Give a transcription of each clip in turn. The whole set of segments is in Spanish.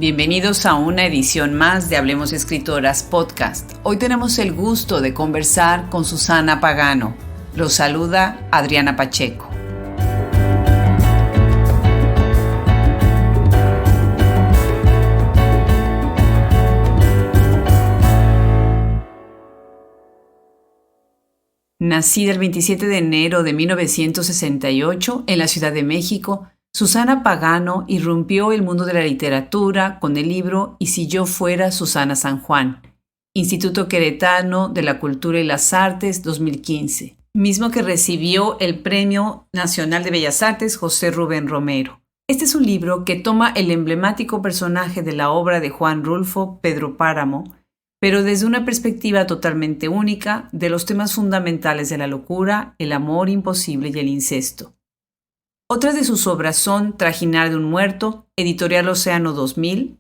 Bienvenidos a una edición más de Hablemos Escritoras Podcast. Hoy tenemos el gusto de conversar con Susana Pagano. Los saluda Adriana Pacheco. Nacida el 27 de enero de 1968 en la Ciudad de México, Susana Pagano irrumpió el mundo de la literatura con el libro Y si yo fuera Susana San Juan, Instituto Queretano de la Cultura y las Artes 2015, mismo que recibió el Premio Nacional de Bellas Artes José Rubén Romero. Este es un libro que toma el emblemático personaje de la obra de Juan Rulfo, Pedro Páramo, pero desde una perspectiva totalmente única de los temas fundamentales de la locura, el amor imposible y el incesto. Otras de sus obras son Trajinar de un muerto, Editorial Océano 2000,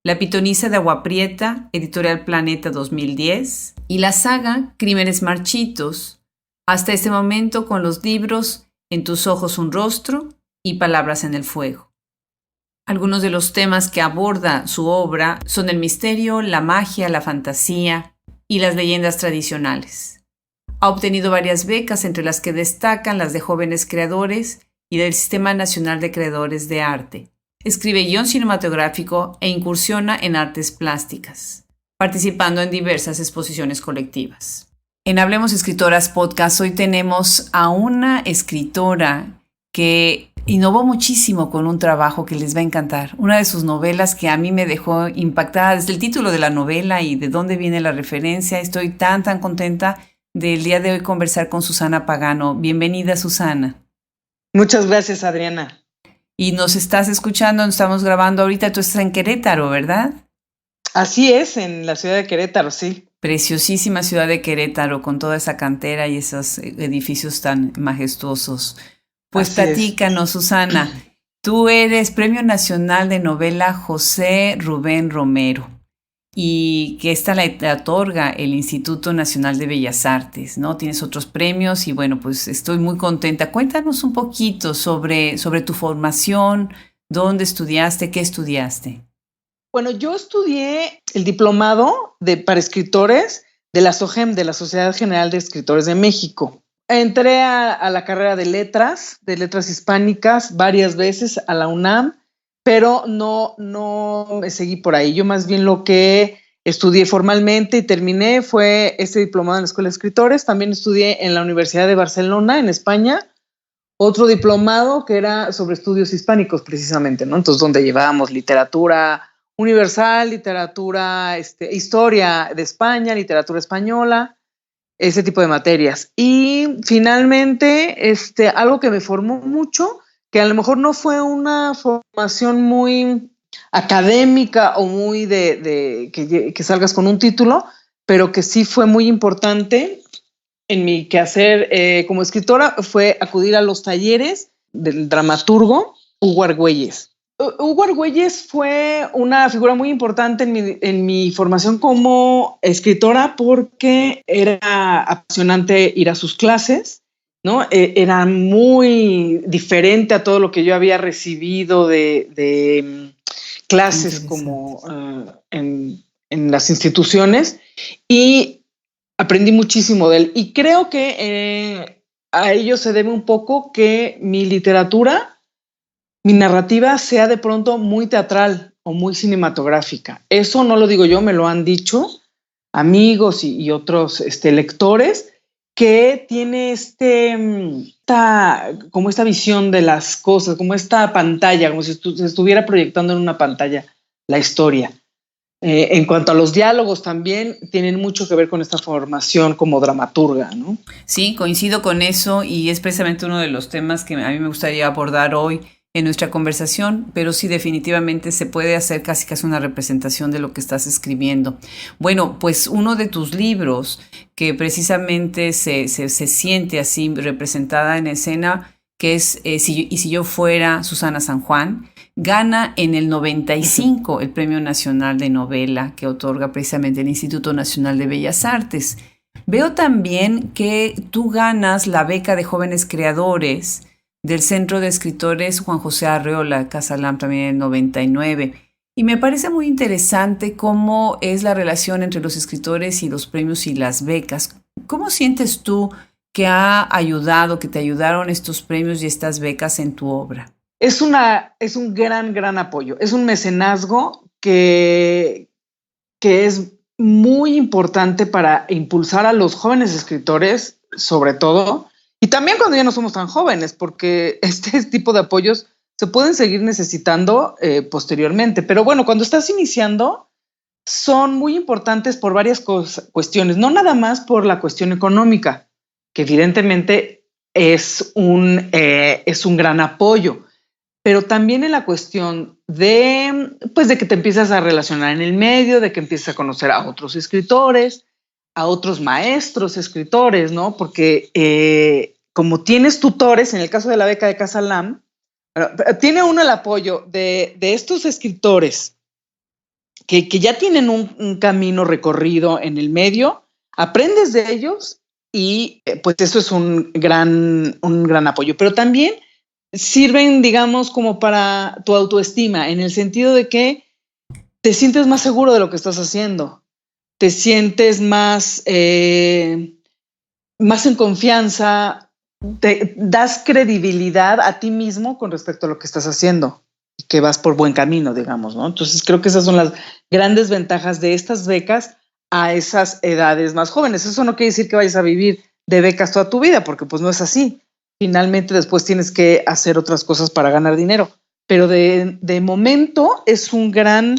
La pitonisa de Agua Prieta, Editorial Planeta 2010, y la saga Crímenes Marchitos, hasta este momento con los libros En tus ojos un rostro y Palabras en el fuego. Algunos de los temas que aborda su obra son el misterio, la magia, la fantasía y las leyendas tradicionales. Ha obtenido varias becas, entre las que destacan las de jóvenes creadores y del Sistema Nacional de Creadores de Arte. Escribe guión cinematográfico e incursiona en artes plásticas, participando en diversas exposiciones colectivas. En Hablemos Escritoras Podcast hoy tenemos a una escritora que innovó muchísimo con un trabajo que les va a encantar. Una de sus novelas que a mí me dejó impactada desde el título de la novela y de dónde viene la referencia. Estoy tan contenta del día de hoy conversar con Susana Pagano. Bienvenida, Susana. Muchas gracias, Adriana. Y nos estás escuchando, nos estamos grabando ahorita. Tú estás en Querétaro, ¿verdad? Así es, en la ciudad de Querétaro, sí. Preciosísima ciudad de Querétaro, con toda esa cantera y esos edificios tan majestuosos. Pues así platícanos, Susana. Tú eres Premio Nacional de Novela José Rubén Romero, y que esta la otorga el Instituto Nacional de Bellas Artes, ¿no? Tienes otros premios y bueno, pues estoy muy contenta. Cuéntanos un poquito sobre tu formación, dónde estudiaste, qué estudiaste. Bueno, yo estudié el diplomado para escritores de la SOGEM, de la Sociedad General de Escritores de México. Entré a la carrera de letras hispánicas varias veces a la UNAM, pero no me seguí por ahí. Yo más bien lo que estudié formalmente y terminé fue este diplomado en la Escuela de Escritores. También estudié en la Universidad de Barcelona, en España, otro diplomado que era sobre estudios hispánicos precisamente, ¿no? Entonces, donde llevábamos literatura universal, literatura, historia de España, literatura española, ese tipo de materias. Y finalmente, algo que me formó mucho, que a lo mejor no fue una formación muy académica o muy de que salgas con un título, pero que sí fue muy importante en mi quehacer como escritora, fue acudir a los talleres del dramaturgo Hugo Argüelles. Hugo Argüelles fue una figura muy importante en mi formación como escritora porque era apasionante ir a sus clases, ¿no? Era muy diferente a todo lo que yo había recibido de clases como en las instituciones, y aprendí muchísimo de él. Y creo que a ello se debe un poco que mi literatura, mi narrativa sea de pronto muy teatral o muy cinematográfica. Eso no lo digo yo, me lo han dicho amigos y otros lectores, que tiene como esta visión de las cosas, como esta pantalla, como si se estuviera proyectando en una pantalla la historia. En cuanto a los diálogos también tienen mucho que ver con esta formación como dramaturga, ¿no? Sí, coincido con eso y es precisamente uno de los temas que a mí me gustaría abordar hoy en nuestra conversación, pero sí, definitivamente se puede hacer casi una representación de lo que estás escribiendo. Bueno, pues uno de tus libros que precisamente se siente así representada en escena, que es Y si yo fuera Susana San Juan, gana en el 95 el Premio Nacional de Novela que otorga precisamente el Instituto Nacional de Bellas Artes. Veo también que tú ganas la beca de jóvenes creadores del Centro de Escritores Juan José Arreola, Casalam, también en el 99. Y me parece muy interesante cómo es la relación entre los escritores y los premios y las becas. ¿Cómo sientes tú que ha ayudado, que te ayudaron estos premios y estas becas en tu obra? Es un gran apoyo. Es un mecenazgo que es muy importante para impulsar a los jóvenes escritores, sobre todo, y también cuando ya no somos tan jóvenes, porque este tipo de apoyos se pueden seguir necesitando posteriormente. Pero bueno, cuando estás iniciando, son muy importantes por varias cuestiones, no nada más por la cuestión económica, que evidentemente es un gran apoyo, pero también en la cuestión pues de que te empiezas a relacionar en el medio, de que empiezas a conocer a otros escritores, a otros maestros escritores, ¿no? Porque como tienes tutores, en el caso de la beca de Casalam, tiene uno el apoyo de estos escritores que ya tienen un camino recorrido en el medio, aprendes de ellos y pues eso es un gran apoyo. Pero también sirven, digamos, como para tu autoestima, en el sentido de que te sientes más seguro de lo que estás haciendo, te sientes más en confianza, te das credibilidad a ti mismo con respecto a lo que estás haciendo y que vas por buen camino, digamos, ¿no? Entonces creo que esas son las grandes ventajas de estas becas a esas edades más jóvenes. Eso no quiere decir que vayas a vivir de becas toda tu vida, porque pues no es así. Finalmente después tienes que hacer otras cosas para ganar dinero, pero de momento es un gran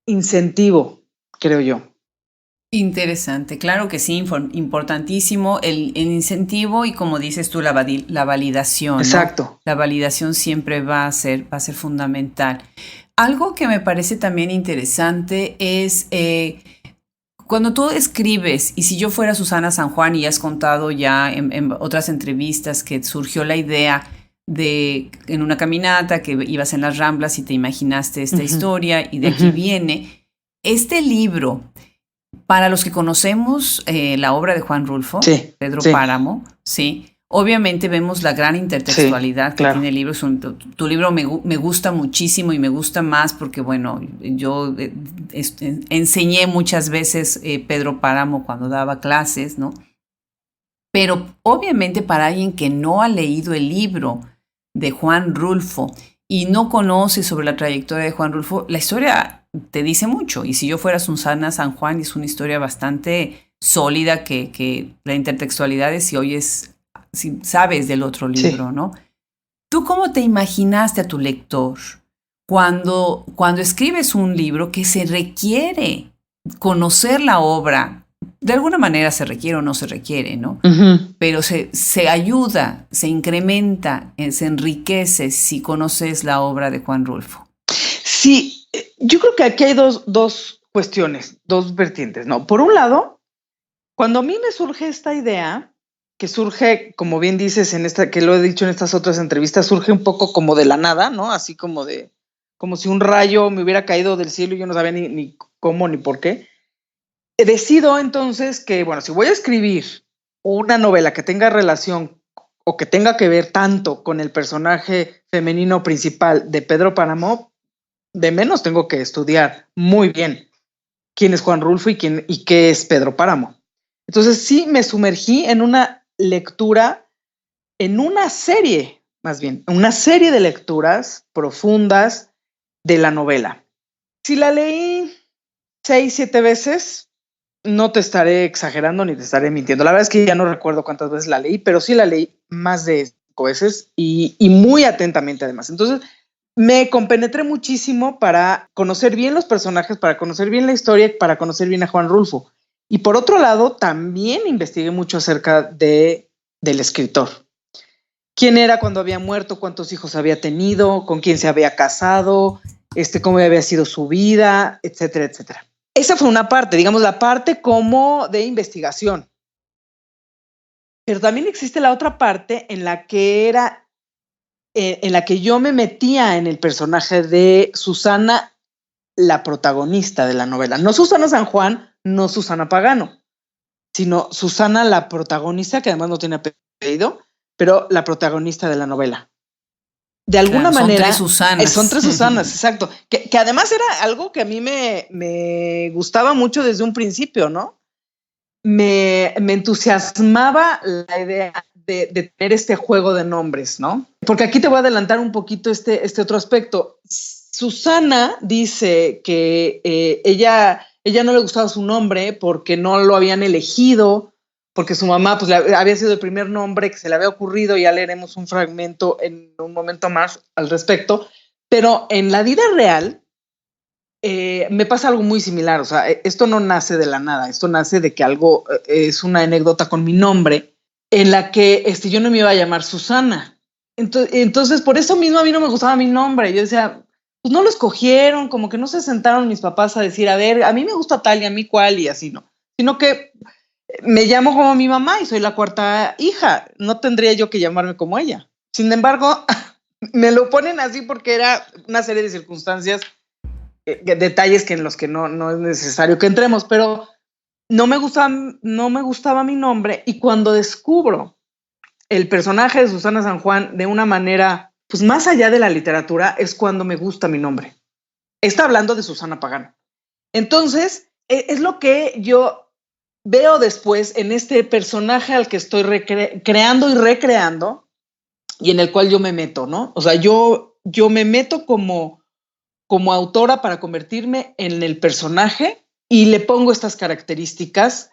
incentivo, creo yo. Interesante, claro que sí, importantísimo el incentivo y como dices tú, la validación, ¿no? Exacto. La validación siempre va a ser fundamental. Algo que me parece también interesante es cuando tú escribes, y si yo fuera Susana San Juan, y has contado ya en otras entrevistas que surgió la idea de en una caminata que ibas en las Ramblas y te imaginaste esta historia y de aquí viene este libro. Para los que conocemos la obra de Juan Rulfo, sí, Pedro Páramo, sí, obviamente vemos la gran intertextualidad que tiene el libro. Tu libro me gusta muchísimo y me gusta más porque, bueno, yo enseñé muchas veces Pedro Páramo cuando daba clases, ¿no? Pero obviamente para alguien que no ha leído el libro de Juan Rulfo y no conoce sobre la trayectoria de Juan Rulfo, la historia te dice mucho. Y si yo fuera Susana San Juan, es una historia bastante sólida que la intertextualidad es si sabes del otro libro, ¿no? ¿Tú cómo te imaginaste a tu lector cuando escribes un libro que se requiere conocer la obra? De alguna manera se requiere o no se requiere, ¿no? Pero se ayuda, se incrementa, se enriquece si conoces la obra de Juan Rulfo. Sí, yo creo que aquí hay dos cuestiones, dos vertientes, ¿no? Por un lado, cuando a mí me surge esta idea, que surge, como bien dices, que lo he dicho en estas otras entrevistas, surge un poco como de la nada, ¿no? Así como si un rayo me hubiera caído del cielo y yo no sabía ni cómo ni por qué. Decido entonces que, bueno, si voy a escribir una novela que tenga relación o que tenga que ver tanto con el personaje femenino principal de Pedro Páramo, de menos tengo que estudiar muy bien quién es Juan Rulfo y qué es Pedro Páramo. Entonces sí me sumergí en una lectura, en una serie de lecturas profundas de la novela. Si la leí 6, 7 veces, no te estaré exagerando ni te estaré mintiendo. La verdad es que ya no recuerdo cuántas veces la leí, pero sí la leí más de 5 veces y muy atentamente además. Entonces me compenetré muchísimo para conocer bien los personajes, para conocer bien la historia, para conocer bien a Juan Rulfo. Y por otro lado, también investigué mucho acerca del escritor. ¿Quién era cuando había muerto? ¿Cuántos hijos había tenido? ¿Con quién se había casado? ¿Cómo había sido su vida? Etcétera, etcétera. Esa fue una parte, digamos, la parte como de investigación. Pero también existe la otra parte en la que yo me metía en el personaje de Susana, la protagonista de la novela. No Susana San Juan, no Susana Pagano, sino Susana, la protagonista, que además no tiene apellido, pero la protagonista de la novela. de alguna manera. Son 3 Susanas. Son 3 Susanas, exacto. Que además era algo que a mí me gustaba mucho desde un principio, ¿no? Me entusiasmaba la idea de tener este juego de nombres, ¿no? Porque aquí te voy a adelantar un poquito este otro aspecto. Susana dice que ella no le gustaba su nombre porque no lo habían elegido, porque su mamá pues, había sido el primer nombre que se le había ocurrido. Ya leeremos un fragmento en un momento más al respecto. Pero en la vida real me pasa algo muy similar. O sea, esto no nace de la nada. Esto nace de que algo es una anécdota con mi nombre en la que yo no me iba a llamar Susana. Entonces, por eso mismo a mí no me gustaba mi nombre. Yo decía, pues no lo escogieron, como que no se sentaron mis papás a decir, a ver, a mí me gusta tal y a mí cuál y así, no. Sino que me llamo como mi mamá y soy la 4ª hija. No tendría yo que llamarme como ella. Sin embargo, me lo ponen así porque era una serie de circunstancias, detalles en los que no es necesario que entremos, pero no me gustaba mi nombre. Y cuando descubro el personaje de Susana San Juan de una manera, pues más allá de la literatura, es cuando me gusta mi nombre. Está hablando de Susana Pagano. Entonces, es lo que yo veo después en este personaje al que estoy creando y recreando y en el cual yo me meto, ¿no? O sea, yo me meto como autora para convertirme en el personaje y le pongo estas características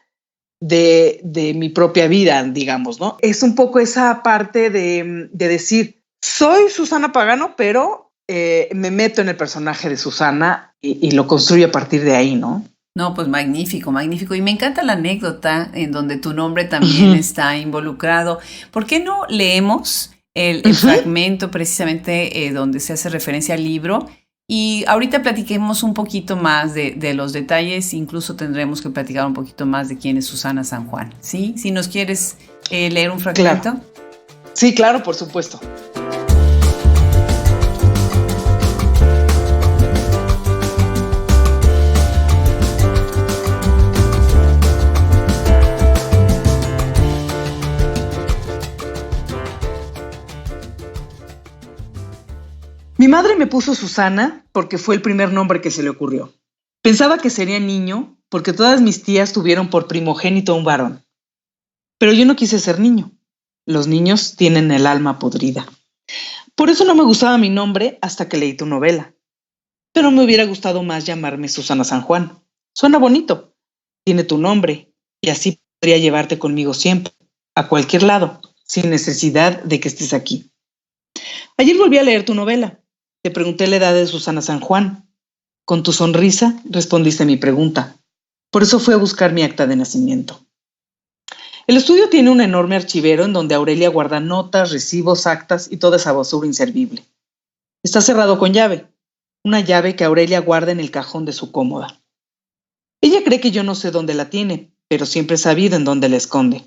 de mi propia vida, digamos, ¿no? Es un poco esa parte de decir, soy Susana Pagano, pero me meto en el personaje de Susana y lo construyo a partir de ahí, ¿no? No, pues magnífico, magnífico. Y me encanta la anécdota en donde tu nombre también está involucrado. ¿Por qué no leemos el fragmento precisamente donde se hace referencia al libro? Y ahorita platiquemos un poquito más de los detalles, incluso tendremos que platicar un poquito más de quién es Susana San Juan, ¿sí? Si nos quieres leer un fragmento. Claro. Sí, claro, por supuesto. Mi madre me puso Susana porque fue el primer nombre que se le ocurrió. Pensaba que sería niño porque todas mis tías tuvieron por primogénito un varón. Pero yo no quise ser niño. Los niños tienen el alma podrida. Por eso no me gustaba mi nombre hasta que leí tu novela. Pero me hubiera gustado más llamarme Susana San Juan. Suena bonito. Tiene tu nombre y así podría llevarte conmigo siempre, a cualquier lado, sin necesidad de que estés aquí. Ayer volví a leer tu novela. Te pregunté la edad de Susana San Juan. Con tu sonrisa respondiste a mi pregunta. Por eso fui a buscar mi acta de nacimiento. El estudio tiene un enorme archivero en donde Aurelia guarda notas, recibos, actas y toda esa basura inservible. Está cerrado con llave, una llave que Aurelia guarda en el cajón de su cómoda. Ella cree que yo no sé dónde la tiene, pero siempre he sabido en dónde la esconde.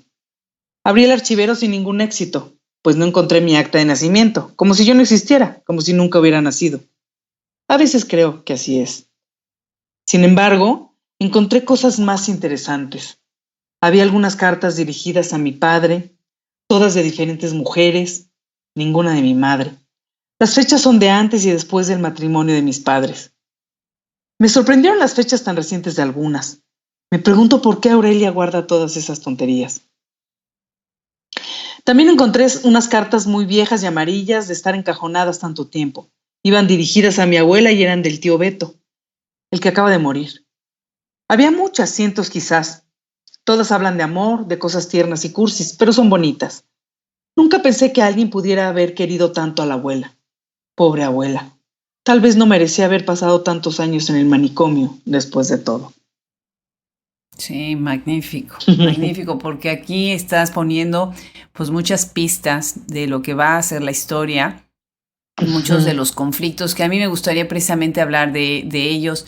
Abrí el archivero sin ningún éxito, pues no encontré mi acta de nacimiento, como si yo no existiera, como si nunca hubiera nacido. A veces creo que así es. Sin embargo, encontré cosas más interesantes. Había algunas cartas dirigidas a mi padre, todas de diferentes mujeres, ninguna de mi madre. Las fechas son de antes y después del matrimonio de mis padres. Me sorprendieron las fechas tan recientes de algunas. Me pregunto por qué Aurelia guarda todas esas tonterías. También encontré unas cartas muy viejas y amarillas de estar encajonadas tanto tiempo. Iban dirigidas a mi abuela y eran del tío Beto, el que acaba de morir. Había muchas, cientos quizás. Todas hablan de amor, de cosas tiernas y cursis, pero son bonitas. Nunca pensé que alguien pudiera haber querido tanto a la abuela. Pobre abuela. Tal vez no merecía haber pasado tantos años en el manicomio después de todo. Sí, magnífico, magnífico, porque aquí estás poniendo pues muchas pistas de lo que va a ser la historia, muchos de los conflictos que a mí me gustaría precisamente hablar de ellos,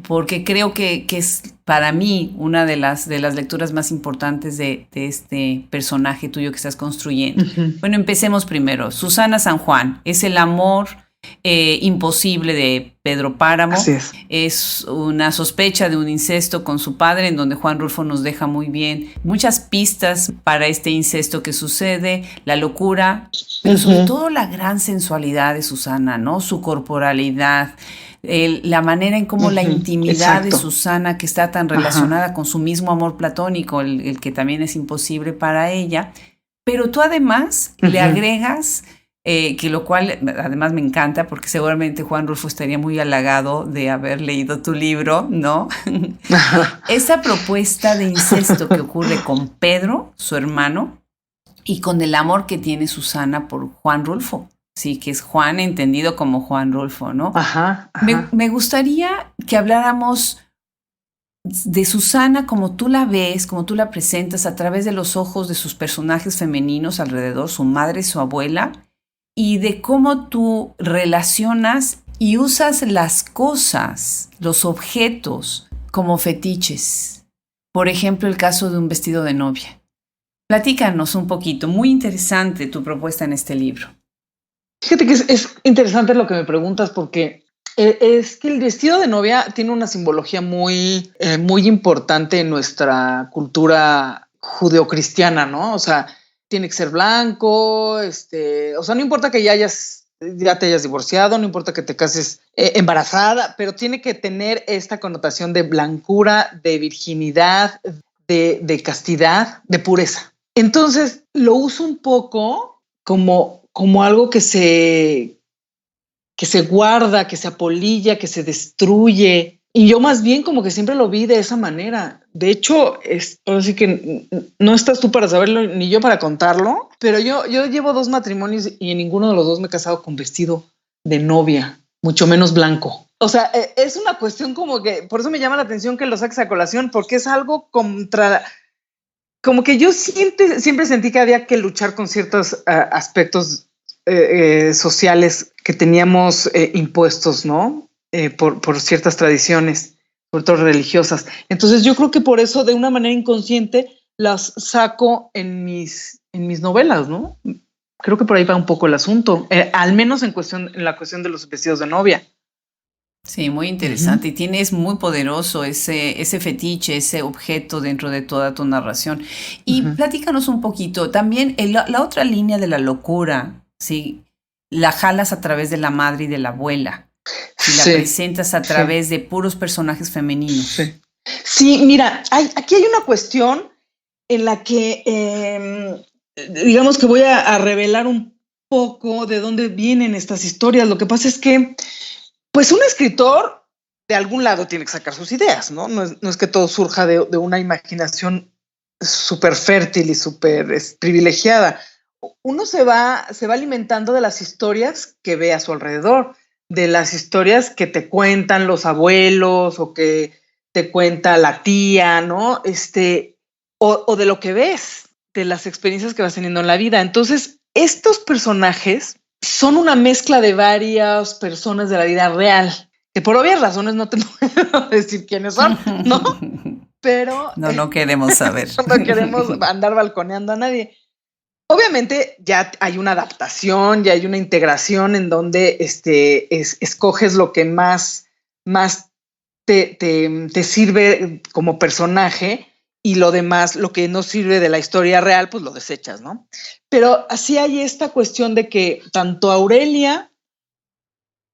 porque creo que es para mí una de las lecturas más importantes de este personaje tuyo que estás construyendo. Bueno, empecemos primero. Susana San Juan es el amor Imposible de Pedro Páramo. Así es. Es una sospecha de un incesto con su padre, en donde Juan Rulfo nos deja muy bien muchas pistas para este incesto que sucede, la locura, pero sobre todo la gran sensualidad de Susana, ¿no? Su corporalidad, la manera en cómo la intimidad de Susana, que está tan relacionada con su mismo amor platónico, el que también es imposible para ella, pero tú además le agregas, que lo cual además me encanta, porque seguramente Juan Rulfo estaría muy halagado de haber leído tu libro, ¿no? Esa propuesta de incesto que ocurre con Pedro, su hermano, y con el amor que tiene Susana por Juan Rulfo. Sí, que es Juan entendido como Juan Rulfo, ¿no? Me gustaría que habláramos de Susana como tú la ves, como tú la presentas a través de los ojos de sus personajes femeninos alrededor, su madre, su abuela, y de cómo tú relacionas y usas las cosas, los objetos, como fetiches. Por ejemplo, el caso de un vestido de novia. Platícanos un poquito, muy interesante tu propuesta en este libro. Fíjate que es interesante lo que me preguntas, porque es que el vestido de novia tiene una simbología muy importante en nuestra cultura judeocristiana, ¿no? O sea, tiene que ser blanco, o sea, no importa que ya te hayas divorciado, no importa que te cases embarazada, pero tiene que tener esta connotación de blancura, de virginidad, de castidad, de pureza. Entonces, lo uso un poco como algo que se guarda, que se apolilla, que se destruye. Y yo más bien como que siempre lo vi de esa manera. De hecho, así que no estás tú para saberlo ni yo para contarlo, pero yo llevo 2 matrimonios y en ninguno de los 2 me he casado con vestido de novia, mucho menos blanco. O sea, es una cuestión como que, por eso me llama la atención que lo saques a colación, porque es algo como que yo siempre sentí que había que luchar con ciertos aspectos sociales que teníamos impuestos, ¿no? Por ciertas tradiciones, sobre todo religiosas. Entonces yo creo que por eso, de una manera inconsciente, las saco en mis novelas, ¿no? Creo que por ahí va un poco el asunto, al menos en la cuestión de los vestidos de novia. Sí, muy interesante. Y tienes muy poderoso ese fetiche, ese objeto dentro de toda tu narración. Y platícanos un poquito, también la otra línea de la locura, ¿sí? La jalas a través de la madre y de la abuela. Si la presentas a través de puros personajes femeninos. Sí, mira, aquí hay una cuestión en la que, digamos que voy a revelar un poco de dónde vienen estas historias. Lo que pasa es que, pues, un escritor de algún lado tiene que sacar sus ideas, ¿no? No es que todo surja de una imaginación súper fértil y súper privilegiada. Uno se va alimentando de las historias que ve a su alrededor, de las historias que te cuentan los abuelos o que te cuenta la tía, ¿no? O de lo que ves, de las experiencias que vas teniendo en la vida. Entonces, estos personajes son una mezcla de varias personas de la vida real, que por obvias razones no te puedo decir quiénes son, ¿no? Pero no queremos saber. No queremos andar balconeando a nadie. Obviamente ya hay una adaptación, ya hay una integración en donde escoges lo que más te sirve como personaje, y lo demás, lo que no sirve de la historia real, pues lo desechas, ¿no? Pero así hay esta cuestión de que tanto Aurelia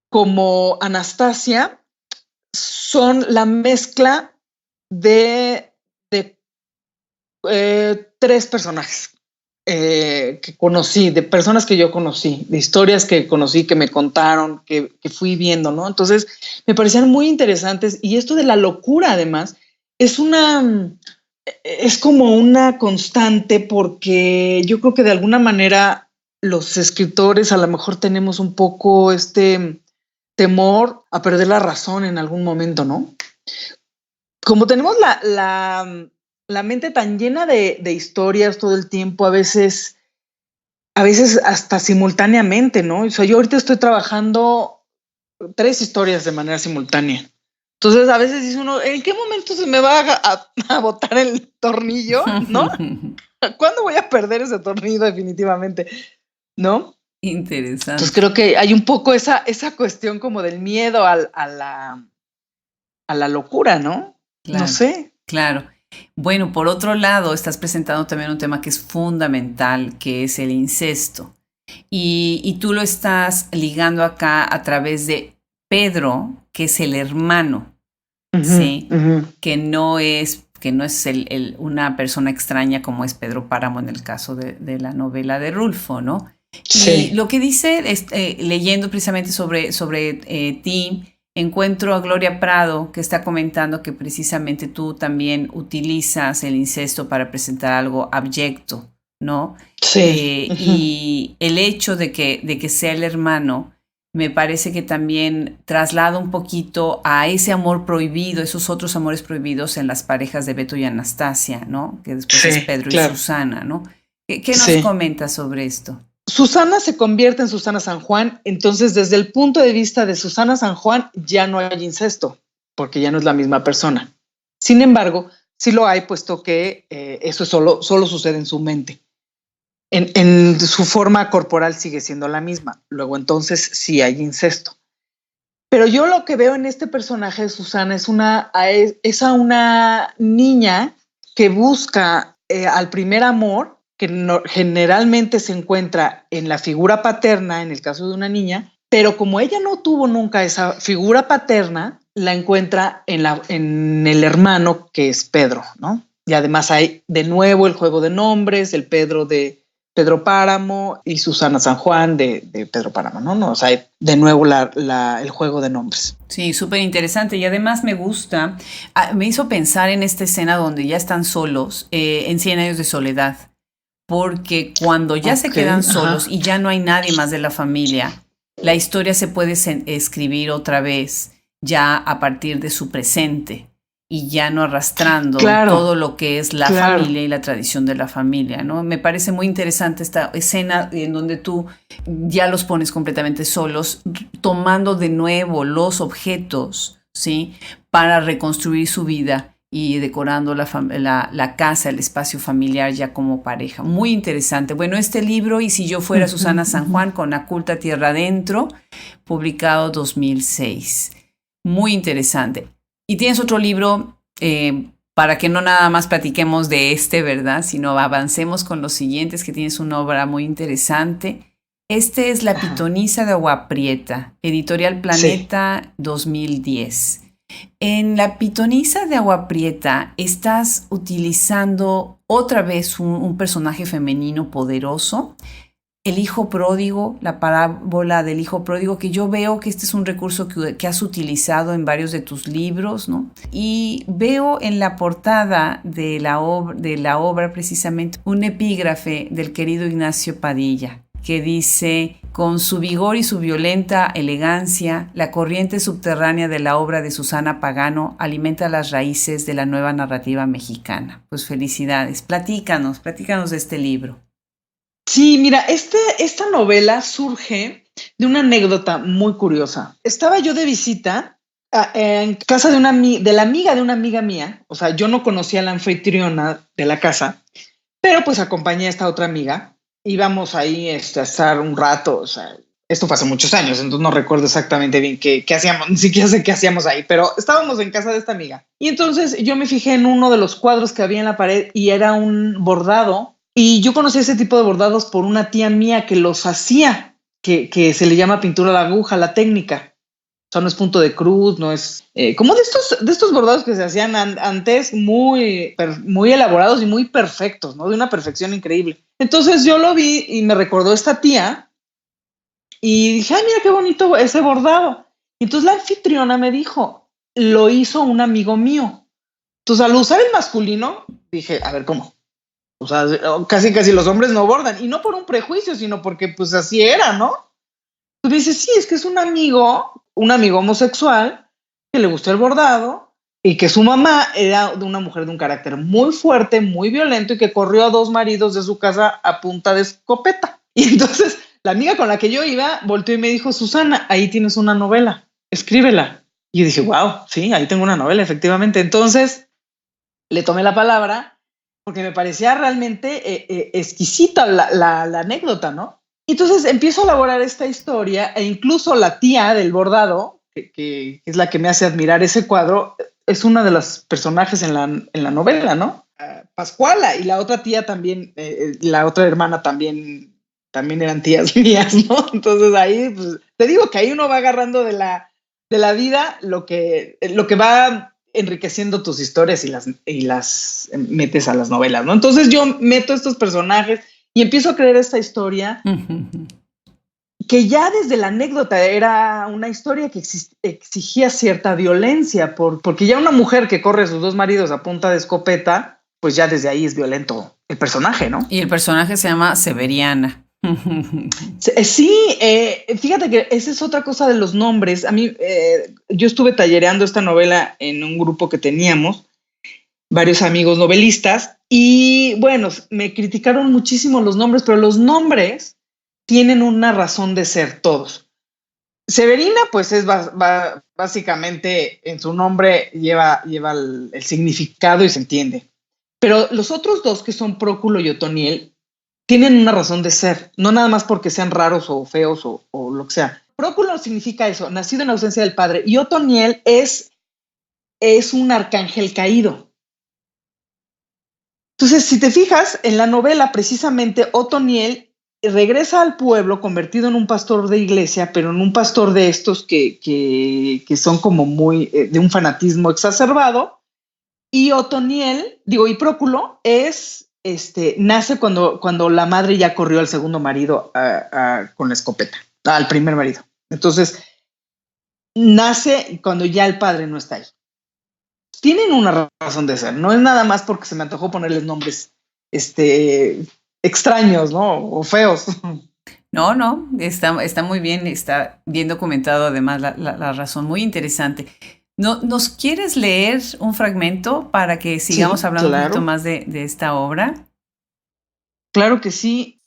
como Anastasia son la mezcla de 3 personajes que conocí, de personas que yo conocí, de historias que conocí, que me contaron, que fui viendo, ¿no? Entonces me parecían muy interesantes, y esto de la locura, además, es como una constante, porque yo creo que de alguna manera los escritores a lo mejor tenemos un poco temor a perder la razón en algún momento, ¿no? Como tenemos la mente tan llena de historias todo el tiempo, a veces hasta simultáneamente, ¿no? O sea, yo ahorita estoy trabajando 3 historias de manera simultánea. Entonces, a veces dice uno, ¿en qué momento se me va a botar el tornillo, no? ¿Cuándo voy a perder ese tornillo definitivamente, no? Interesante. Entonces creo que hay un poco esa cuestión como del miedo a la locura, ¿no? No Claro, sé. claro. Bueno, por otro lado, estás presentando también un tema que es fundamental, que es el incesto. Y tú lo estás ligando acá a través de Pedro, que es el hermano, Ujú, ¿sí? ujú. Que no es una persona extraña como es Pedro Páramo en el caso de la novela de Rulfo, ¿no? Y Sí. lo que dice, leyendo precisamente sobre ti, encuentro a Gloria Prado, que está comentando que precisamente tú también utilizas el incesto para presentar algo abyecto, ¿no? Sí. Ujú. Y el hecho de que sea el hermano me parece que también traslada un poquito a ese amor prohibido, esos otros amores prohibidos en las parejas de Beto y Anastasia, ¿no? Que después es Sí, Pedro y claro. Susana, ¿no? ¿Qué nos Sí. comentas sobre esto? Susana se convierte en Susana San Juan, entonces desde el punto de vista de Susana San Juan ya no hay incesto, porque ya no es la misma persona. Sin embargo, sí lo hay, puesto que eso solo sucede en su mente. En su forma corporal sigue siendo la misma. Luego entonces sí hay incesto. Pero yo lo que veo en este personaje de Susana es a una niña que busca al primer amor, que generalmente se encuentra en la figura paterna, en el caso de una niña, pero como ella no tuvo nunca esa figura paterna, la encuentra en el hermano que es Pedro, ¿no? Y además hay de nuevo el juego de nombres, el Pedro de Pedro Páramo y Susana San Juan de Pedro Páramo, ¿no? O sea, de nuevo el juego de nombres. Sí, súper interesante y además me gusta, me hizo pensar en esta escena donde ya están solos, en Cien años de soledad, porque cuando ya se Ok, quedan solos ajá. y ya no hay nadie más de la familia, la historia se puede escribir otra vez ya a partir de su presente y ya no arrastrando Claro, todo lo que es la claro. familia y la tradición de la familia, ¿no? Me parece muy interesante esta escena en donde tú ya los pones completamente solos, tomando de nuevo los objetos, ¿sí? Para reconstruir su vida y decorando la casa, el espacio familiar ya como pareja. Muy interesante. Bueno, este libro, Y si yo fuera Ujú, Susana San ujú. Juan, con Aculta Tierra Adentro, publicado 2006. Muy interesante. Y tienes otro libro para que no nada más platiquemos de este, ¿verdad? Sino avancemos con los siguientes, que tienes una obra muy interesante. Este es La Ajá. Pitonisa de Agua Prieta, Editorial Sí. Planeta 2010. En La Pitonisa de Agua Prieta estás utilizando otra vez un personaje femenino poderoso, el hijo pródigo, la parábola del hijo pródigo, que yo veo que este es un recurso que has utilizado en varios de tus libros, ¿no? Y veo en la portada de la obra precisamente un epígrafe del querido Ignacio Padilla, que dice: con su vigor y su violenta elegancia, la corriente subterránea de la obra de Susana Pagano alimenta las raíces de la nueva narrativa mexicana. Pues felicidades. Platícanos de este libro. Sí, mira, esta novela surge de una anécdota muy curiosa. Estaba yo de visita en casa de la amiga de una amiga mía. O sea, yo no conocía a la anfitriona de la casa, pero pues acompañé a esta otra amiga. Íbamos ahí a estar un rato. O sea, esto fue hace muchos años, entonces no recuerdo exactamente bien qué hacíamos, ni siquiera sé qué hacíamos ahí, pero estábamos en casa de esta amiga. Y entonces yo me fijé en uno de los cuadros que había en la pared y era un bordado. Y yo conocí ese tipo de bordados por una tía mía que los hacía, que se le llama pintura a la aguja, la técnica. O sea, no es punto de cruz, no es como de estos bordados que se hacían antes, muy elaborados y muy perfectos, ¿no? De una perfección increíble. Entonces yo lo vi y me recordó esta tía y dije, ay, mira qué bonito ese bordado. Y entonces la anfitriona me dijo, lo hizo un amigo mío. Entonces al usar el masculino, dije, a ver, ¿cómo? O sea, casi los hombres no bordan. Y no por un prejuicio, sino porque pues así era, ¿no? Tú dices, sí, es que es un amigo homosexual que le gustó el bordado y que su mamá era de una mujer de un carácter muy fuerte, muy violento y que corrió a 2 maridos de su casa a punta de escopeta. Y entonces la amiga con la que yo iba volteó y me dijo, Susana, ahí tienes una novela, escríbela. Y yo dije, wow, sí, ahí tengo una novela, efectivamente. Entonces le tomé la palabra porque me parecía realmente exquisita la anécdota, ¿no? Entonces empiezo a elaborar esta historia e incluso la tía del bordado, que es la que me hace admirar ese cuadro, es una de los personajes en la novela, ¿no? Pascuala, y la otra tía también, la otra hermana también eran tías mías, ¿no? Entonces ahí, pues, te digo que ahí uno va agarrando de la vida lo que va enriqueciendo tus historias y las metes a las novelas, ¿no? Entonces yo meto estos personajes y empiezo a creer esta historia que ya desde la anécdota era una historia que exigía cierta violencia, porque ya una mujer que corre a sus dos maridos a punta de escopeta, pues ya desde ahí es violento el personaje, ¿no? Y el personaje se llama Severiana. Sí, fíjate que esa es otra cosa de los nombres. A mí, yo estuve tallereando esta novela en un grupo que teníamos, varios amigos novelistas, y bueno, me criticaron muchísimo los nombres, pero los nombres tienen una razón de ser todos. Severina, pues es básicamente en su nombre lleva el significado y se entiende. Pero los otros dos, que son Próculo y Otoniel, tienen una razón de ser, no nada más porque sean raros o feos o lo que sea. Próculo significa eso, nacido en ausencia del padre, y Otoniel es un arcángel caído. Entonces, si te fijas, en la novela, precisamente, Otoniel regresa al pueblo convertido en un pastor de iglesia, pero en un pastor de estos que son como muy de un fanatismo exacerbado. Y y Próculo nace cuando la madre ya corrió al segundo marido con la escopeta, al primer marido. Entonces, nace cuando ya el padre no está ahí. Tienen una razón de ser, no es nada más porque se me antojó ponerles nombres extraños, ¿no? O feos. No, está muy bien, está bien documentado además la razón, muy interesante. ¿Nos quieres leer un fragmento para que sigamos hablando un poquito más de esta obra? Claro que sí.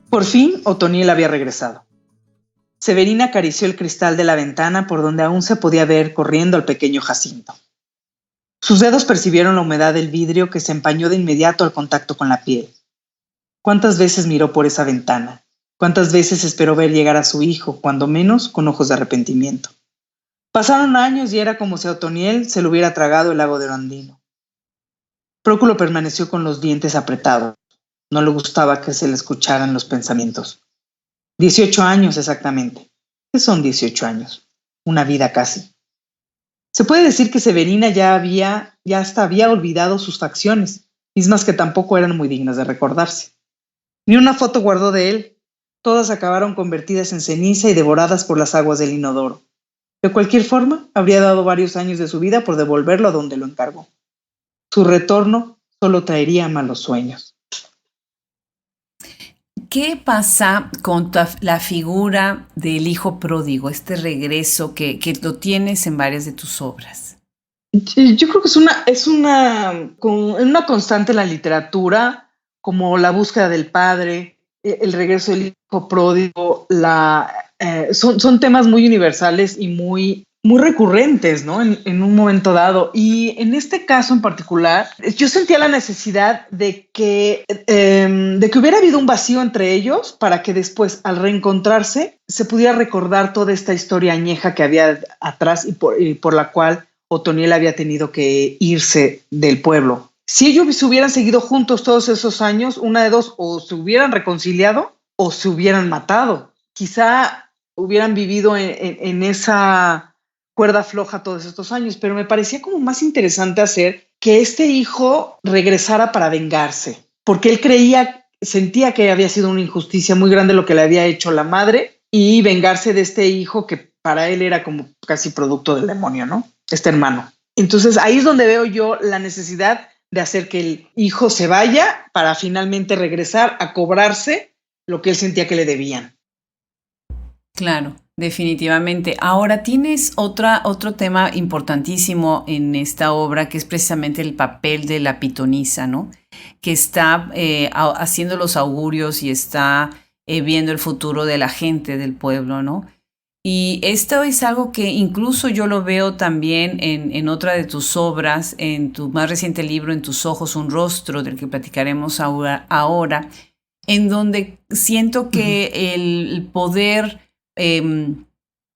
Por fin, Otoniel había regresado. Severina acarició el cristal de la ventana por donde aún se podía ver corriendo al pequeño Jacinto. Sus dedos percibieron la humedad del vidrio que se empañó de inmediato al contacto con la piel. ¿Cuántas veces miró por esa ventana? ¿Cuántas veces esperó ver llegar a su hijo, cuando menos con ojos de arrepentimiento? Pasaron años y era como si a Otoniel se le hubiera tragado el lago de Orandino. Próculo permaneció con los dientes apretados. No le gustaba que se le escucharan los pensamientos. 18 años exactamente. ¿Qué son 18 años? Una vida casi. Se puede decir que Severina ya hasta había olvidado sus facciones, mismas que tampoco eran muy dignas de recordarse. Ni una foto guardó de él. Todas acabaron convertidas en ceniza y devoradas por las aguas del inodoro. De cualquier forma, habría dado varios años de su vida por devolverlo a donde lo encargó. Su retorno solo traería malos sueños. ¿Qué pasa con la figura del hijo pródigo, este regreso que lo tienes en varias de tus obras? Yo creo que es una constante en la literatura, como la búsqueda del padre, el regreso del hijo pródigo, son temas muy universales y muy recurrentes, ¿no? En un momento dado. Y en este caso en particular, yo sentía la necesidad de que hubiera habido un vacío entre ellos para que después, al reencontrarse, se pudiera recordar toda esta historia añeja que había atrás y por la cual Otoniel había tenido que irse del pueblo. Si ellos se hubieran seguido juntos todos esos años, una de dos, o se hubieran reconciliado o se hubieran matado. Quizá hubieran vivido en esa cuerda floja todos estos años, pero me parecía como más interesante hacer que este hijo regresara para vengarse, porque él sentía que había sido una injusticia muy grande lo que le había hecho la madre y vengarse de este hijo que para él era como casi producto del demonio, ¿no? Este hermano. Entonces ahí es donde veo yo la necesidad de hacer que el hijo se vaya para finalmente regresar a cobrarse lo que él sentía que le debían. Claro, definitivamente. Ahora tienes otro tema importantísimo en esta obra, que es precisamente el papel de la pitonisa, ¿no? Que está haciendo los augurios y está viendo el futuro de la gente del pueblo, ¿no? Y esto es algo que incluso yo lo veo también en otra de tus obras, en tu más reciente libro, En tus ojos un rostro, del que platicaremos ahora, en donde siento Ujú. que el poder eh,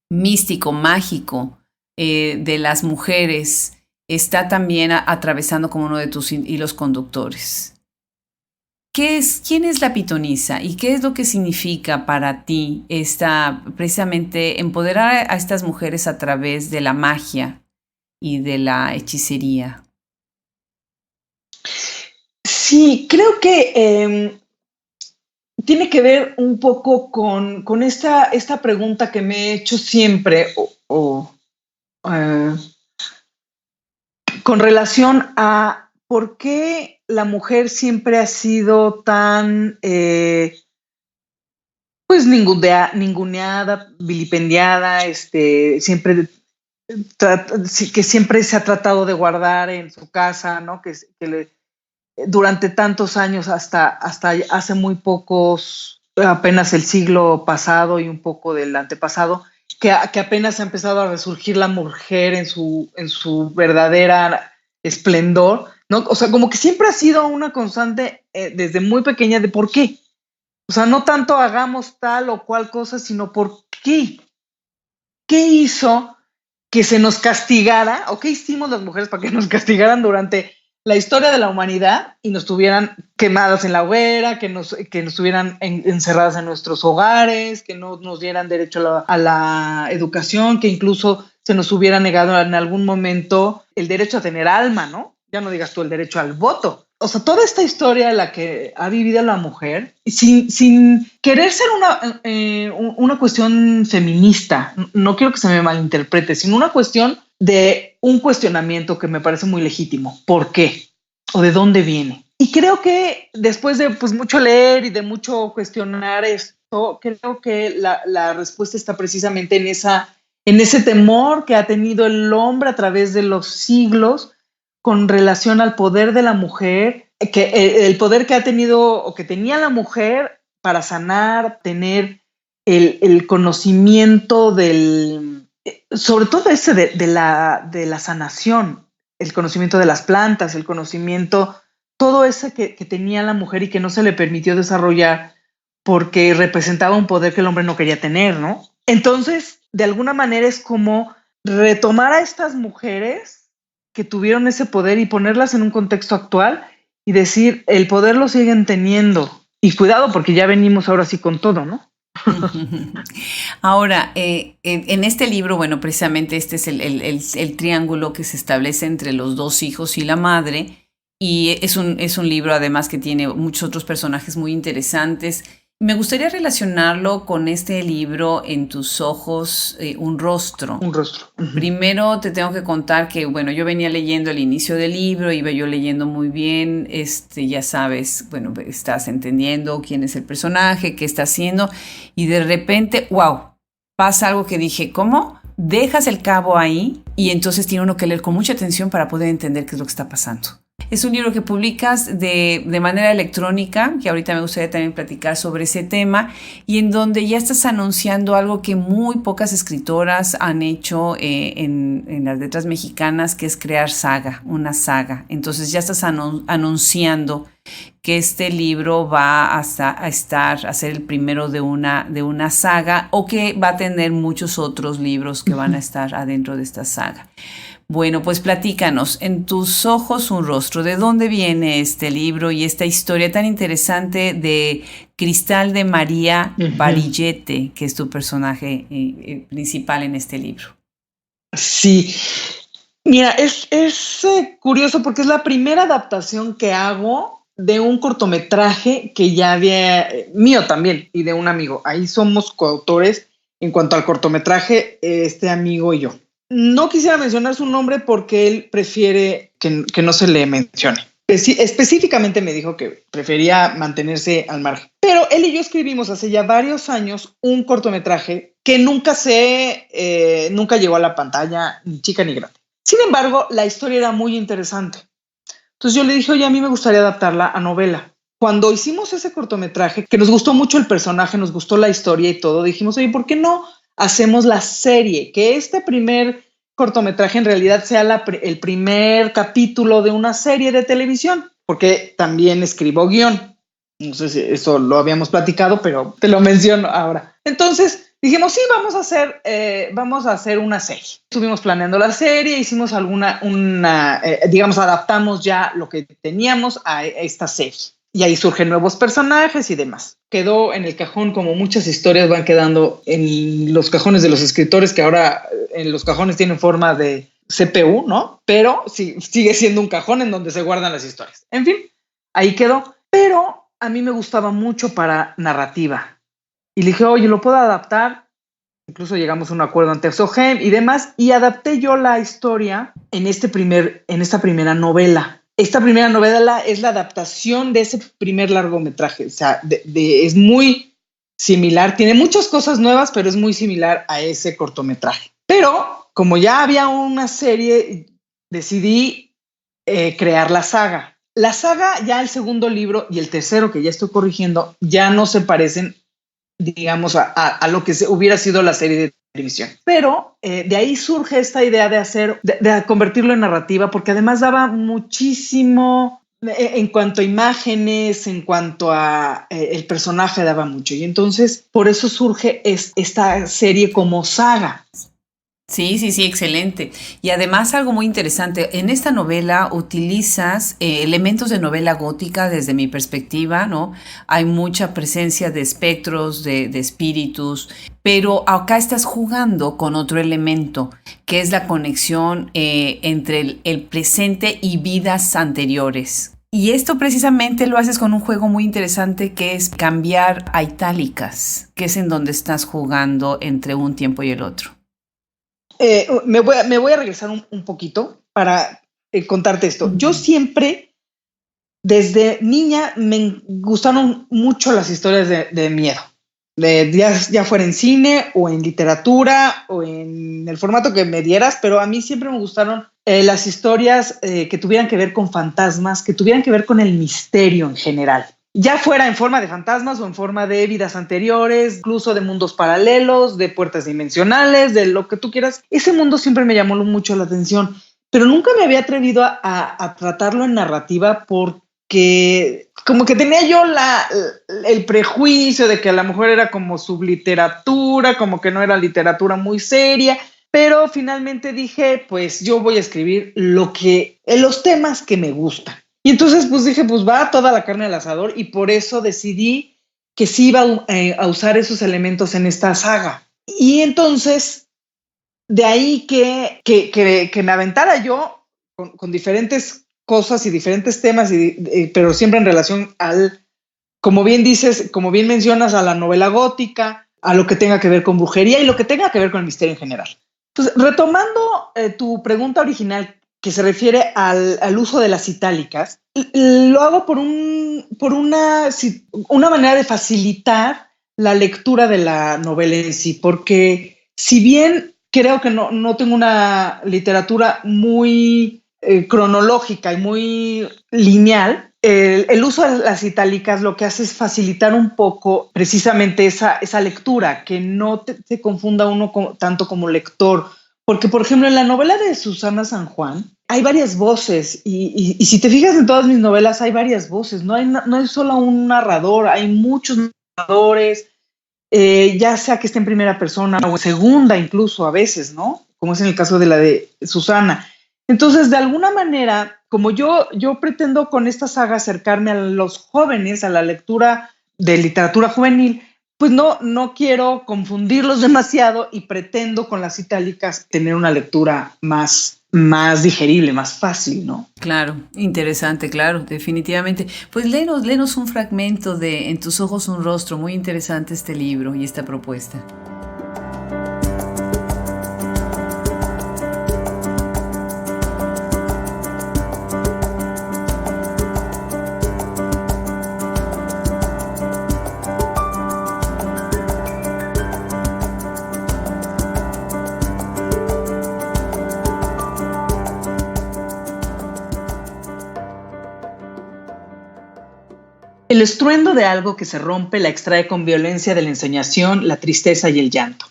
místico, mágico de las mujeres está también atravesando como uno de tus hilos conductores. ¿Quién es la pitonisa y qué es lo que significa para ti precisamente empoderar a estas mujeres a través de la magia y de la hechicería? Sí, creo que tiene que ver un poco con esta pregunta que me he hecho siempre, eh, con relación a por qué la mujer siempre ha sido tan, pues, ninguneada, vilipendiada, siempre sí, que siempre se ha tratado de guardar en su casa, ¿no? Durante tantos años, hasta hace muy pocos, apenas el siglo pasado y un poco del antepasado, que apenas ha empezado a resurgir la mujer en su verdadera esplendor, ¿no? O sea, como que siempre ha sido una constante desde muy pequeña de por qué. O sea, no tanto hagamos tal o cual cosa, sino por qué. ¿Qué hizo que se nos castigara, o qué hicimos las mujeres para que nos castigaran durante la historia de la humanidad y nos tuvieran quemadas en la hoguera, que nos tuvieran encerradas en nuestros hogares, que no nos dieran derecho a la educación, que incluso se nos hubiera negado en algún momento el derecho a tener alma, ¿no? Ya no digas tú el derecho al voto. O sea, toda esta historia en la que ha vivido la mujer, sin querer ser una cuestión feminista, no quiero que se me malinterprete, sino una cuestión de un cuestionamiento que me parece muy legítimo. ¿Por qué? ¿O de dónde viene? Y creo que después de pues, mucho leer y de mucho cuestionar esto, creo que la respuesta está precisamente en ese temor que ha tenido el hombre a través de los siglos con relación al poder de la mujer, que el poder que ha tenido o que tenía la mujer para sanar, tener el conocimiento sobre todo ese de la sanación, el conocimiento de las plantas, el conocimiento, todo ese que tenía la mujer y que no se le permitió desarrollar porque representaba un poder que el hombre no quería tener, ¿no? Entonces, de alguna manera es como retomar a estas mujeres que tuvieron ese poder y ponerlas en un contexto actual y decir, el poder lo siguen teniendo. Y cuidado, porque ya venimos ahora sí con todo, ¿no? Ahora, en este libro, bueno, precisamente este es el triángulo que se establece entre los dos hijos y la madre, y es un libro además que tiene muchos otros personajes muy interesantes. Me gustaría relacionarlo con este libro, En tus ojos, un rostro. Un rostro. Uh-huh. Primero te tengo que contar que, bueno, yo venía leyendo el inicio del libro, iba yo leyendo muy bien, ya sabes, bueno, estás entendiendo quién es el personaje, qué está haciendo, y de repente, wow, pasa algo que dije, ¿cómo? Dejas el cabo ahí y entonces tiene uno que leer con mucha atención para poder entender qué es lo que está pasando. Es un libro que publicas de manera electrónica, que ahorita me gustaría también platicar sobre ese tema, y en donde ya estás anunciando algo que muy pocas escritoras han hecho en las letras mexicanas, que es crear una saga. Entonces ya estás anunciando que este libro va a ser el primero de una saga, o que va a tener muchos otros libros que van a estar adentro de esta saga. Bueno, pues platícanos, En tus ojos un rostro, ¿de dónde viene este libro y esta historia tan interesante de Cristal de María Barillete, que es tu personaje principal en este libro? Sí, mira, es curioso porque es la primera adaptación que hago de un cortometraje que ya había, mío también, y de un amigo. Ahí somos coautores en cuanto al cortometraje, este amigo y yo. No quisiera mencionar su nombre porque él prefiere que no se le mencione. específicamente me dijo que prefería mantenerse al margen. Pero él y yo escribimos hace ya varios años un cortometraje que nunca llegó a la pantalla, ni chica ni grande. Sin embargo, la historia era muy interesante. Entonces yo le dije, oye, a mí me gustaría adaptarla a novela. Cuando hicimos ese cortometraje, que nos gustó mucho el personaje, nos gustó la historia y todo, dijimos, oye, ¿por qué no hacemos la serie? Que este primer cortometraje en realidad sea el primer capítulo de una serie de televisión, porque también escribo guión. No sé si eso lo habíamos platicado, pero te lo menciono ahora. Entonces dijimos, sí, vamos a hacer una serie. Estuvimos planeando la serie, hicimos digamos, adaptamos ya lo que teníamos a esta serie. Y ahí surgen nuevos personajes y demás. Quedó en el cajón, como muchas historias van quedando en los cajones de los escritores, que ahora en los cajones tienen forma de CPU, ¿no? Pero sí, sigue siendo un cajón en donde se guardan las historias. En fin, ahí quedó. Pero a mí me gustaba mucho para narrativa. Y le dije, oye, ¿lo puedo adaptar? Incluso llegamos a un acuerdo ante SOGEM y demás. Y adapté yo la historia en esta primera novela. Esta primera novela es la adaptación de ese primer largometraje. O sea, es muy similar. Tiene muchas cosas nuevas, pero es muy similar a ese cortometraje. Pero como ya había una serie, decidí crear la saga. La saga, ya el segundo libro y el tercero, que ya estoy corrigiendo, ya no se parecen, digamos, a lo que hubiera sido la serie de televisión. Pero de ahí surge esta idea de convertirlo en narrativa, porque además daba muchísimo, en cuanto a imágenes, en cuanto a el personaje daba mucho. Y entonces por eso surge esta serie como saga. Sí, sí, sí, excelente. Y además algo muy interesante, en esta novela utilizas elementos de novela gótica desde mi perspectiva, ¿no? Hay mucha presencia de espectros, de espíritus, pero acá estás jugando con otro elemento, que es la conexión entre el presente y vidas anteriores. Y esto precisamente lo haces con un juego muy interesante que es cambiar a itálicas, que es en donde estás jugando entre un tiempo y el otro. Me voy a regresar un poquito para contarte esto. Yo siempre, desde niña, me gustaron mucho las historias de miedo. Ya fuera en cine o en literatura o en el formato que me dieras, pero a mí siempre me gustaron las historias que tuvieran que ver con fantasmas, que tuvieran que ver con el misterio en general. Ya fuera en forma de fantasmas o en forma de vidas anteriores, incluso de mundos paralelos, de puertas dimensionales, de lo que tú quieras. Ese mundo siempre me llamó mucho la atención, pero nunca me había atrevido a tratarlo en narrativa porque como que tenía yo el prejuicio de que a lo mejor era como subliteratura, como que no era literatura muy seria, pero finalmente dije, pues yo voy a escribir los temas que me gustan. Y entonces pues dije, pues va toda la carne al asador y por eso decidí que sí iba a usar esos elementos en esta saga. Y entonces de ahí que me aventara yo con diferentes cosas y diferentes temas, pero siempre en relación como bien dices, como bien mencionas, a la novela gótica, a lo que tenga que ver con brujería y lo que tenga que ver con el misterio en general. Entonces, retomando tu pregunta original, que se refiere al uso de las itálicas, lo hago por una manera de facilitar la lectura de la novela en sí, porque si bien creo que no tengo una literatura muy cronológica y muy lineal, el uso de las itálicas lo que hace es facilitar un poco precisamente esa lectura, que no te confunda uno tanto como lector. Porque, por ejemplo, en la novela de Susana San Juan hay varias voces y si te fijas en todas mis novelas hay varias voces, no hay solo un narrador, hay muchos narradores, ya sea que esté en primera persona o en segunda incluso a veces, ¿no? Como es en el caso de la de Susana. Entonces, de alguna manera, como yo pretendo con esta saga acercarme a los jóvenes, a la lectura de literatura juvenil, pues no quiero confundirlos demasiado y pretendo con las itálicas tener una lectura más digerible, más fácil, ¿no? Claro, interesante, claro, definitivamente. Pues léenos un fragmento de En tus ojos un rostro, muy interesante este libro y esta propuesta. El estruendo de algo que se rompe la extrae con violencia de la ensoñación, la tristeza y el llanto.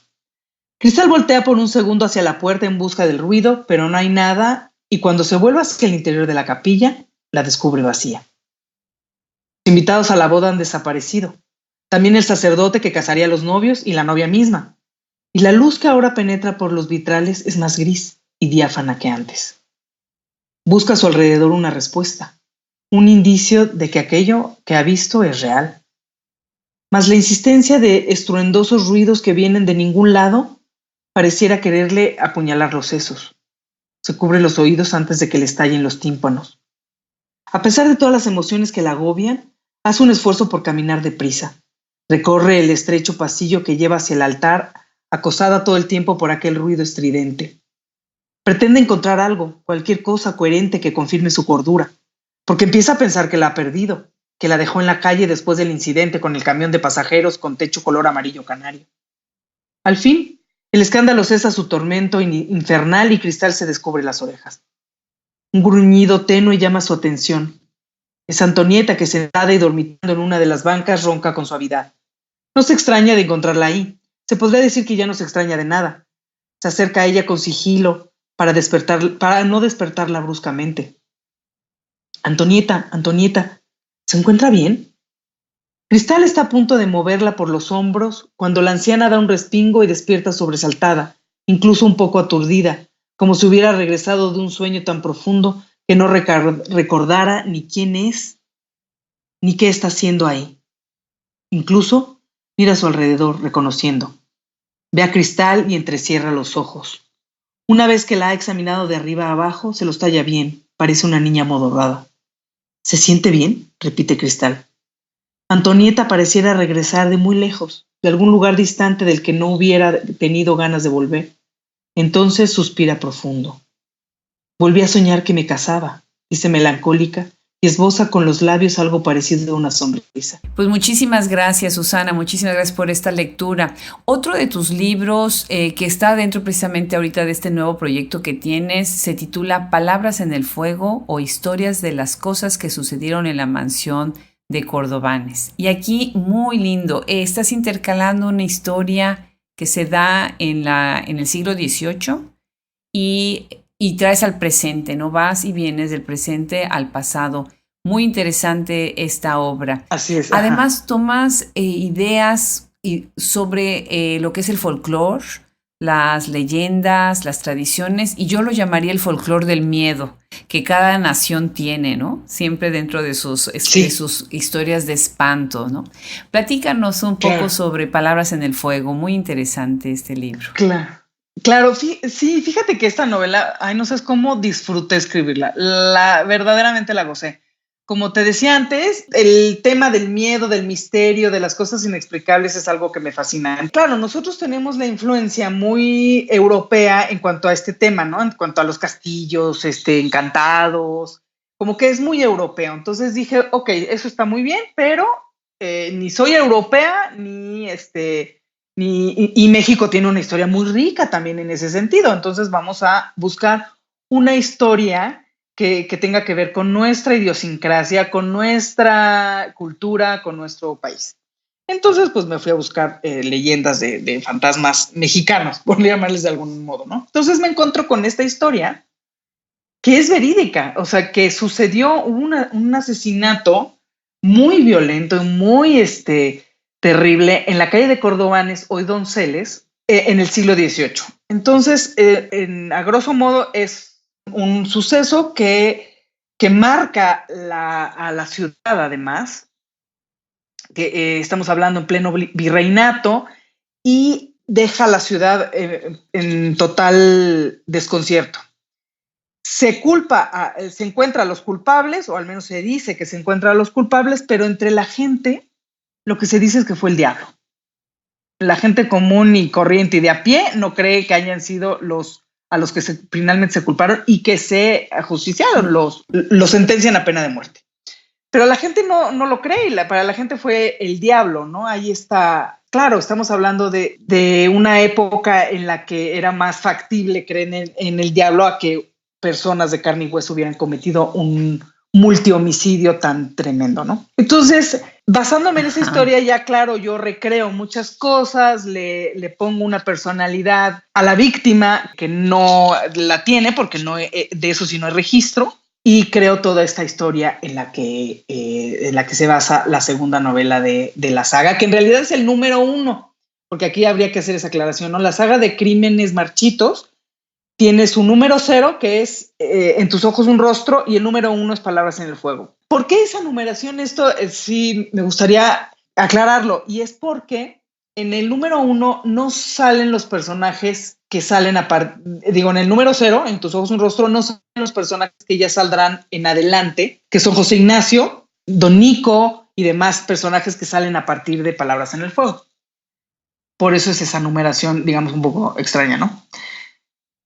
Cristal voltea por un segundo hacia la puerta en busca del ruido, pero no hay nada, y cuando se vuelve hacia el interior de la capilla, la descubre vacía. Los invitados a la boda han desaparecido. También el sacerdote que casaría a los novios y la novia misma. Y la luz que ahora penetra por los vitrales es más gris y diáfana que antes. Busca a su alrededor una respuesta, un indicio de que aquello que ha visto es real. Mas la insistencia de estruendosos ruidos que vienen de ningún lado pareciera quererle apuñalar los sesos. Se cubre los oídos antes de que le estallen los tímpanos. A pesar de todas las emociones que la agobian, hace un esfuerzo por caminar deprisa. Recorre el estrecho pasillo que lleva hacia el altar, acosada todo el tiempo por aquel ruido estridente. Pretende encontrar algo, cualquier cosa coherente que confirme su cordura, porque empieza a pensar que la ha perdido, que la dejó en la calle después del incidente con el camión de pasajeros con techo color amarillo canario. Al fin, el escándalo cesa su tormento infernal y Cristal se descubre las orejas. Un gruñido tenue llama su atención. Es Antonieta que, sentada y dormitando en una de las bancas, ronca con suavidad. No se extraña de encontrarla ahí. Se podría decir que ya no se extraña de nada. Se acerca a ella con sigilo para no despertarla bruscamente. Antonieta, ¿se encuentra bien? Cristal está a punto de moverla por los hombros cuando la anciana da un respingo y despierta sobresaltada, incluso un poco aturdida, como si hubiera regresado de un sueño tan profundo que no recordara ni quién es ni qué está haciendo ahí. Incluso mira a su alrededor, reconociendo. Ve a Cristal y entrecierra los ojos. Una vez que la ha examinado de arriba a abajo, se los talla bien. Parece una niña amodorrada. ¿Se siente bien?, repite Cristal. Antonieta pareciera regresar de muy lejos, de algún lugar distante del que no hubiera tenido ganas de volver. Entonces suspira profundo. Volví a soñar que me casaba, dice melancólica, y esboza con los labios algo parecido a una sonrisa. Pues muchísimas gracias, Susana, muchísimas gracias por esta lectura. Otro de tus libros que está dentro precisamente ahorita de este nuevo proyecto que tienes se titula Palabras en el Fuego o Historias de las Cosas que Sucedieron en la Mansión de Cordobanes. Y aquí, muy lindo, estás intercalando una historia que se da en el siglo XVIII y traes al presente, ¿no? Vas y vienes del presente al pasado. Muy interesante esta obra. Así es. Además, tomas ideas sobre lo que es el folclore, las leyendas, las tradiciones, y yo lo llamaría el folclore del miedo, que cada nación tiene, ¿no? Siempre dentro de sus historias de espanto, ¿no? Platícanos un poco sobre Palabras en el Fuego. Muy interesante este libro. Claro, sí, fíjate que esta novela, no sabes cómo disfruté escribirla. Verdaderamente la gocé. Como te decía antes, el tema del miedo, del misterio, de las cosas inexplicables es algo que me fascina. Claro, nosotros tenemos la influencia muy europea en cuanto a este tema, ¿no? En cuanto a los castillos, encantados, como que es muy europeo. Entonces dije, ok, eso está muy bien, pero ni soy europea, y México tiene una historia muy rica también en ese sentido. Entonces vamos a buscar una historia que tenga que ver con nuestra idiosincrasia, con nuestra cultura, con nuestro país. Entonces, pues me fui a buscar leyendas de fantasmas mexicanos, por llamarles de algún modo, ¿no? Entonces me encuentro con esta historia que es verídica, o sea, que sucedió un asesinato muy violento, muy terrible en la calle de Cordobanes, hoy Donceles, en el siglo XVIII. Entonces, a grosso modo, es un suceso que marca a la ciudad, además, que estamos hablando en pleno virreinato, y deja a la ciudad en total desconcierto. Se encuentra a los culpables, o al menos se dice que se encuentra a los culpables, pero entre la gente lo que se dice es que fue el diablo. La gente común y corriente y de a pie no cree que hayan sido a los que finalmente se culparon y que se ajusticiaron, los sentencian a pena de muerte. Pero la gente no lo cree, para la gente fue el diablo, ¿no? Ahí está, claro, estamos hablando de una época en la que era más factible creer en el diablo a que personas de carne y hueso hubieran cometido un multihomicidio tan tremendo, ¿no? Entonces, basándome en esa historia, ya claro, yo recreo muchas cosas, le pongo una personalidad a la víctima que no la tiene, porque no, de eso sí no hay registro, y creo toda esta historia en la que se basa la segunda novela de la saga, que en realidad es el número 1, porque aquí habría que hacer esa aclaración, ¿no? La saga de Crímenes Marchitos tiene su número 0, que es En tus ojos un rostro, y el número 1 es Palabras en el fuego. ¿Por qué esa numeración? Esto sí me gustaría aclararlo, y es porque en el número 1 no salen los personajes que salen en el número 0, En tus ojos un rostro, no salen los personajes que ya saldrán en adelante, que son José Ignacio, Don Nico y demás personajes que salen a partir de Palabras en el fuego. Por eso es esa numeración, digamos, un poco extraña, ¿no?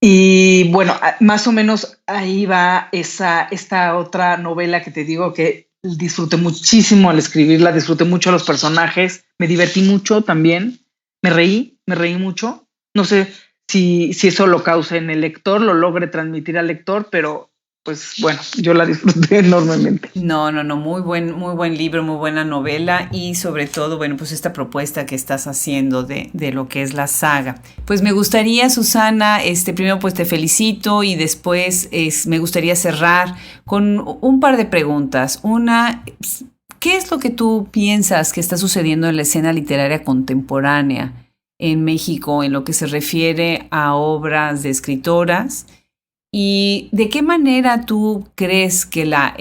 Y bueno, más o menos ahí va esta otra novela que te digo que disfruté muchísimo al escribirla, disfruté mucho a los personajes, me divertí mucho también, me reí mucho. No sé si eso lo causa en el lector, lo logre transmitir al lector, pero pues bueno, yo la disfruté enormemente. No, muy buen libro, muy buena novela, y sobre todo, bueno, pues esta propuesta que estás haciendo de lo que es la saga. Pues me gustaría, Susana, primero pues te felicito, y después me gustaría cerrar con un par de preguntas. Una, ¿qué es lo que tú piensas que está sucediendo en la escena literaria contemporánea en México en lo que se refiere a obras de escritoras? ¿Y de qué manera tú crees que la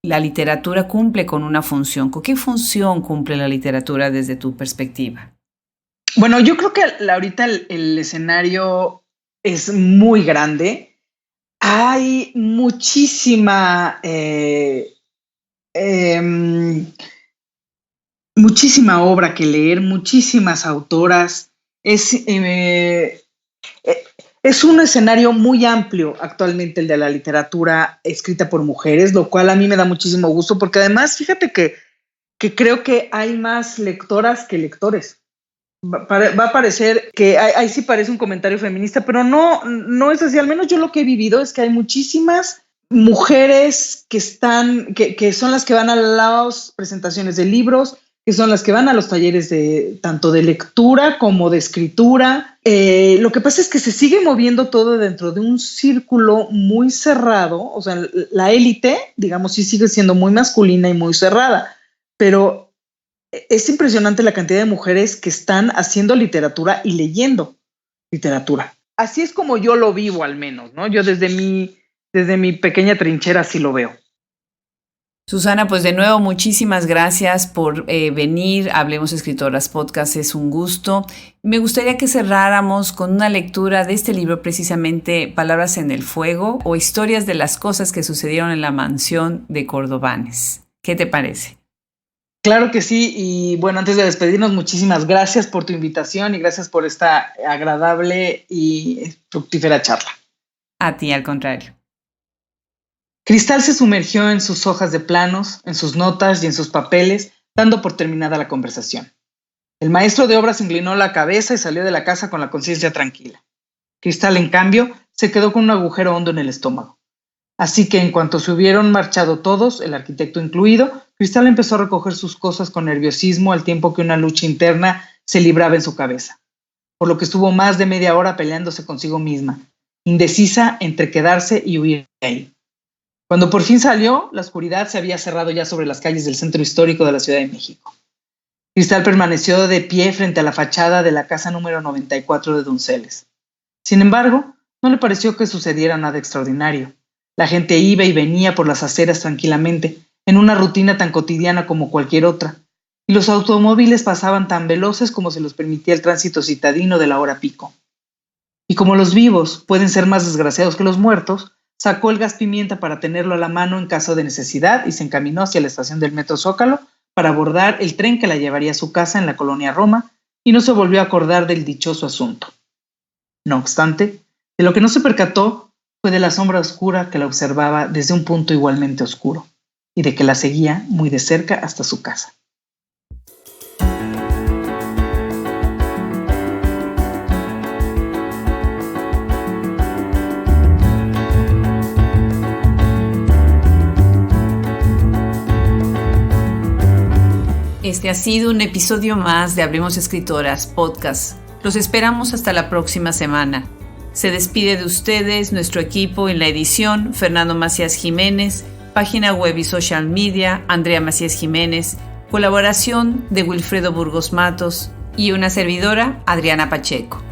literatura cumple con una función? ¿Con qué función cumple la literatura desde tu perspectiva? Bueno, yo creo que ahorita el escenario es muy grande. Hay muchísima obra que leer, muchísimas autoras. Es un escenario muy amplio actualmente el de la literatura escrita por mujeres, lo cual a mí me da muchísimo gusto, porque además, fíjate que creo que hay más lectoras que lectores. Va a parecer que ahí sí parece un comentario feminista, pero no es así. Al menos yo lo que he vivido es que hay muchísimas mujeres que son las que van a las presentaciones de libros, que son las que van a los talleres tanto de lectura como de escritura. Lo que pasa es que se sigue moviendo todo dentro de un círculo muy cerrado, o sea, la élite, digamos, sí sigue siendo muy masculina y muy cerrada, pero es impresionante la cantidad de mujeres que están haciendo literatura y leyendo literatura. Así es como yo lo vivo, al menos, ¿no? Yo desde mi pequeña trinchera así lo veo. Susana, pues de nuevo muchísimas gracias por venir. Hablemos Escritoras Podcast, es un gusto. Me gustaría que cerráramos con una lectura de este libro, precisamente Palabras en el fuego, o Historias de las cosas que sucedieron en la mansión de Cordobanes. ¿Qué te parece? Claro que sí, y bueno, antes de despedirnos, muchísimas gracias por tu invitación y gracias por esta agradable y fructífera charla. A ti, al contrario. Cristal se sumergió en sus hojas de planos, en sus notas y en sus papeles, dando por terminada la conversación. El maestro de obras inclinó la cabeza y salió de la casa con la conciencia tranquila. Cristal, en cambio, se quedó con un agujero hondo en el estómago. Así que en cuanto se hubieron marchado todos, el arquitecto incluido, Cristal empezó a recoger sus cosas con nerviosismo al tiempo que una lucha interna se libraba en su cabeza, por lo que estuvo más de media hora peleándose consigo misma, indecisa entre quedarse y huir de ahí. Cuando por fin salió, la oscuridad se había cerrado ya sobre las calles del centro histórico de la Ciudad de México. Cristal permaneció de pie frente a la fachada de la casa número 94 de Donceles. Sin embargo, no le pareció que sucediera nada extraordinario. La gente iba y venía por las aceras tranquilamente, en una rutina tan cotidiana como cualquier otra, y los automóviles pasaban tan veloces como se los permitía el tránsito citadino de la hora pico. Y como los vivos pueden ser más desgraciados que los muertos, sacó el gas pimienta para tenerlo a la mano en caso de necesidad y se encaminó hacia la estación del metro Zócalo para abordar el tren que la llevaría a su casa en la colonia Roma, y no se volvió a acordar del dichoso asunto. No obstante, de lo que no se percató fue de la sombra oscura que la observaba desde un punto igualmente oscuro, y de que la seguía muy de cerca hasta su casa. Este ha sido un episodio más de Hablemos Escritoras Podcast. Los esperamos hasta la próxima semana. Se despide de ustedes nuestro equipo en la edición: Fernando Macías Jiménez, página web y social media, Andrea Macías Jiménez, colaboración de Wilfredo Burgos Matos y una servidora, Adriana Pacheco.